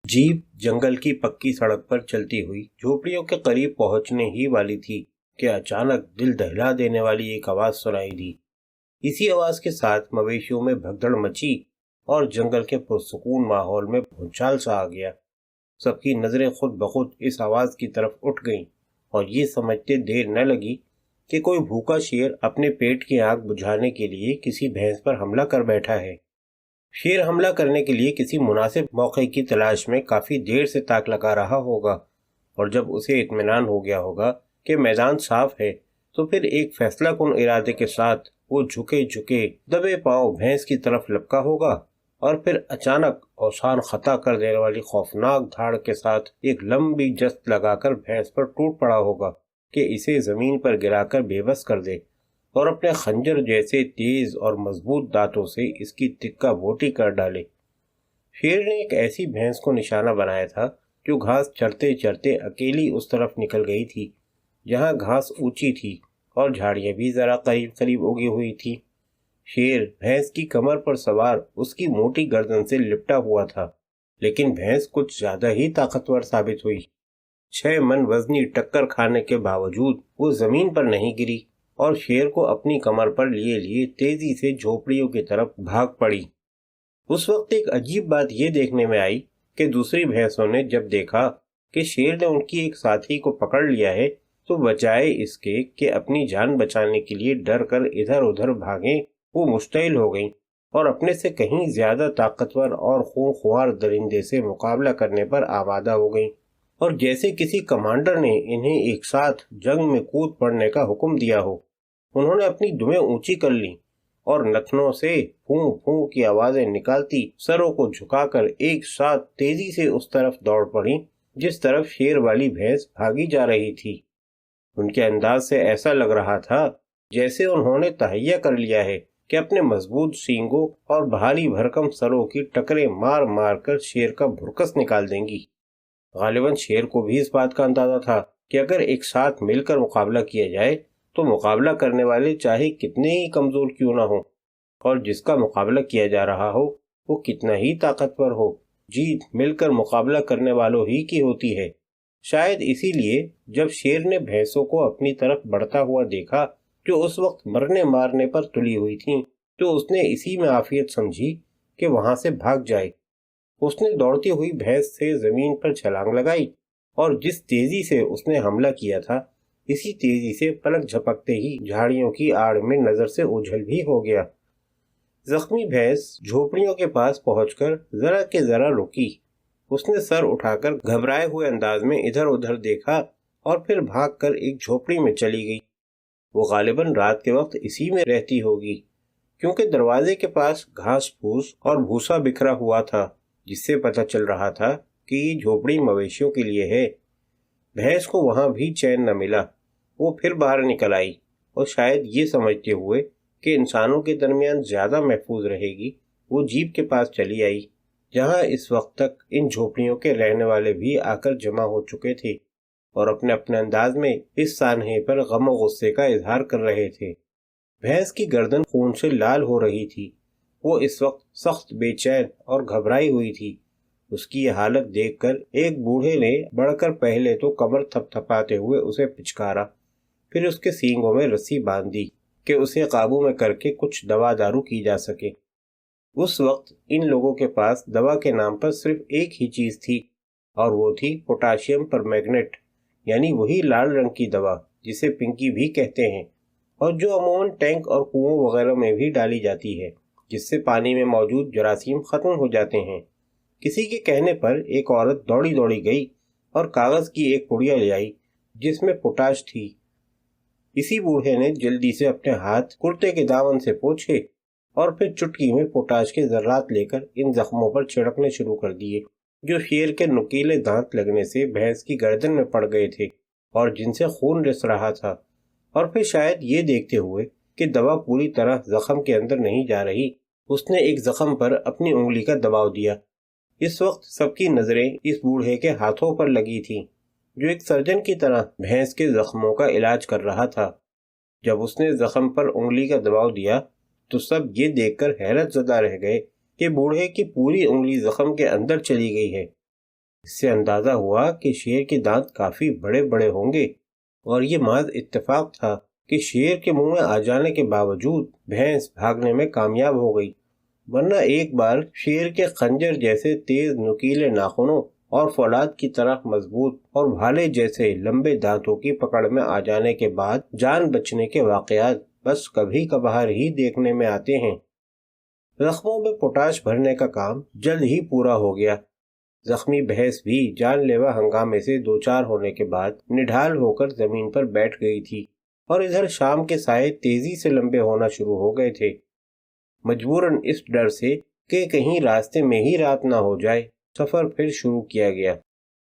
Jeep जंगल की पक्की सड़क पर चलती हुई झोपड़ियों के करीब पहुंचने ही वाली थी कि अचानक दिल दहला देने वाली एक आवाज सुनाई दी। इसी आवाज के साथ मवेशियों में भगदड़ मची और जंगल के पुरसुकून माहौल में भूचाल सा आ गया। सबकी नजरें खुद ब खुद इस आवाज की तरफ उठ गईं और ये समझते देर न लगी कि कोई भूखा शेर अपने पेट की आग बुझाने के लिए किसी भैंस पर हमला कर बैठा है। शेर हमला करने के लिए किसी मुनासिब मौके की तलाश में काफी देर से ताक लगा रहा होगा और जब उसे इत्मीनान हो गया होगा कि मैदान साफ है तो फिर एक फैसलाकुन इरादे के साथ वो झुके झुके दबे पांव भैंस की तरफ लपका होगा और फिर अचानक औसान खता कर देने वाली खौफनाक धाड़ के साथ एक लंबी जस्त लगाकर भैंस पर टूट पड़ा होगा कि इसे जमीन पर गिराकर बेबस कर दे और अपने खंजर जैसे तेज और मजबूत दांतों से इसकी तिक्का बोटी कर डाले। शेर ने एक ऐसी भैंस को निशाना बनाया था जो घास चरते चरते अकेली उस तरफ निकल गई थी जहां घास ऊंची थी और झाड़ियां भी जरा करीब करीब उगी हुई थी। शेर भैंस की कमर पर सवार उसकी मोटी गर्दन से लिपटा हुआ था, लेकिन भैंस कुछ ज्यादा ही ताकतवर साबित हुई। 6 मन वजनी टक्कर खाने के बावजूद वो जमीन पर नहीं गिरी और शेर को अपनी कमर पर लिए लिए तेजी से झोपड़ियों की तरफ भाग पड़ी। उस वक्त एक अजीब बात यह देखने में आई कि दूसरी भैंसों ने जब देखा कि शेर ने उनकी एक साथी को पकड़ लिया है तो बजाय इसके कि अपनी जान बचाने के लिए डर कर इधर उधर भागें, वो मुश्तइल हो गईं और अपने से कहीं ज्यादा ताकतवर और खूंखार दरिंदे से मुकाबला करने पर आमादा हो गईं और जैसे किसी कमांडर ने इन्हें एक साथ जंग में कूद पड़ने का हुक्म दिया हो। उन्होंने अपनी दुमें ऊंची कर ली और नथनों से फूं फूं की आवाजें निकालती सरों को झुकाकर एक साथ तेजी से उस तरफ दौड़ पड़ी जिस तरफ शेर वाली भैंस भागी जा रही थी। उनके अंदाज से ऐसा लग रहा था जैसे उन्होंने तहैया कर लिया है कि अपने मजबूत सींगों और भारी भरकम सरों की टकरे मार मार कर शेर का भुरकस निकाल देंगी। गालिबन शेर को भी इस बात का अंदाजा था कि अगर एक साथ मिलकर मुकाबला किया जाए तो मुकाबला करने वाले चाहे कितने ही कमजोर क्यों ना हो और जिसका मुकाबला किया जा रहा हो वो कितना ही ताकतवर हो, जीत मिलकर मुकाबला करने वालों ही की होती है। शायद इसीलिए जब शेर ने भैंसों को अपनी तरफ बढ़ता हुआ देखा जो उस वक्त मरने मारने पर तुली हुई थीं, तो उसने इसी में आफियत समझी कि वहां से भाग जाए। उसने दौड़ती हुई भैंस से जमीन पर छलांग लगाई और जिस तेजी से उसने हमला किया था इसी तेजी से पलक झपकते ही झाड़ियों की आड़ में नजर से ओझल भी हो गया। जख्मी भैंस झोपड़ियों के पास पहुंचकर जरा के जरा रुकी। उसने सर उठाकर घबराए हुए अंदाज में इधर उधर देखा और फिर भागकर एक झोपड़ी में चली गई। वो गालिबन रात के वक्त इसी में रहती होगी क्योंकि दरवाजे के पास घास फूस और भूसा बिखरा हुआ था जिससे पता चल रहा था कि ये झोपड़ी मवेशियों के लिए है। भैंस को वहां भी चैन न मिला। वो फिर बाहर निकल आई और शायद ये समझते हुए कि इंसानों के दरमियान ज्यादा महफूज रहेगी वो जीप के पास चली आई जहां इस वक्त तक इन झोपड़ियों के रहने वाले भी आकर जमा हो चुके थे और अपने अपने अंदाज में इस सानहे पर गम और गुस्से का इजहार कर रहे थे। भैंस की गर्दन खून से लाल हो रही थी। वो इस वक्त सख्त बेचैन और घबराई हुई थी। उसकी ये हालत देखकर एक बूढ़े ने बढ़कर पहले तो कमर थपथपाते हुए उसे पिचकारा, फिर उसके सींगों में रस्सी बांध दी कि उसे काबू में करके कुछ दवा दारू की जा सके। उस वक्त इन लोगों के पास दवा के नाम पर सिर्फ एक ही चीज थी और वो थी पोटाशियम परमैंगनेट, यानी वही लाल रंग की दवा जिसे पिंकी भी कहते हैं और जो अमूमन टैंक और कुओं वगैरह में भी डाली जाती है जिससे पानी में मौजूद जरासीम खत्म हो जाते हैं। किसी के कहने पर एक औरत दौड़ी दौड़ी गई और कागज की एक पुड़िया ले आई जिसमें पोटाश थी। इसी बूढ़े ने जल्दी से अपने हाथ कुर्ते के दामन से पोंछे और फिर चुटकी में पोटाश के जर्रात लेकर इन जख्मों पर छिड़कने शुरू कर दिए जो शेर के नुकीले दांत लगने से भैंस की गर्दन में पड़ गए थे और जिनसे खून रिस रहा था। और फिर शायद ये देखते हुए कि दवा पूरी तरह जख्म के अंदर नहीं जा रही, उसने एक जख्म पर अपनी उंगली का दबाव दिया। इस वक्त सबकी नजरें इस बूढ़े के हाथों पर लगी थीं, जो एक सर्जन की तरह भैंस के जख्मों का इलाज कर रहा था। जब उसने जख्म पर उंगली का दबाव दिया तो सब ये देखकर हैरत ज़दा रह गए कि बूढ़े की पूरी उंगली जख्म के अंदर चली गई है। اس سے اندازہ ہوا کہ شیر کے دانت کافی بڑے بڑے ہوں گے، اور یہ محض اتفاق تھا کہ شیر کے منہ میں آ جانے کے باوجود بھینس بھاگنے میں کامیاب ہو گئی، ورنہ ایک بار شیر کے خنجر جیسے تیز نکیلے ناخنوں اور فولاد کی طرح مضبوط اور بھالے جیسے لمبے دانتوں کی پکڑ میں آ جانے کے بعد جان بچنے کے واقعات بس کبھی کبھار ہی دیکھنے میں آتے ہیں۔ زخموں میں پوٹاش بھرنے کا کام جلد ہی پورا ہو گیا۔ زخمی بھینس بھی جان لیوا ہنگامے سے دوچار ہونے کے بعد نڈھال ہو کر زمین پر بیٹھ گئی تھی، اور ادھر شام کے سائے تیزی سے لمبے ہونا شروع ہو گئے تھے۔ مجبوراً اس ڈر سے کہ کہیں راستے میں ہی رات نہ ہو جائے، سفر پھر شروع کیا گیا۔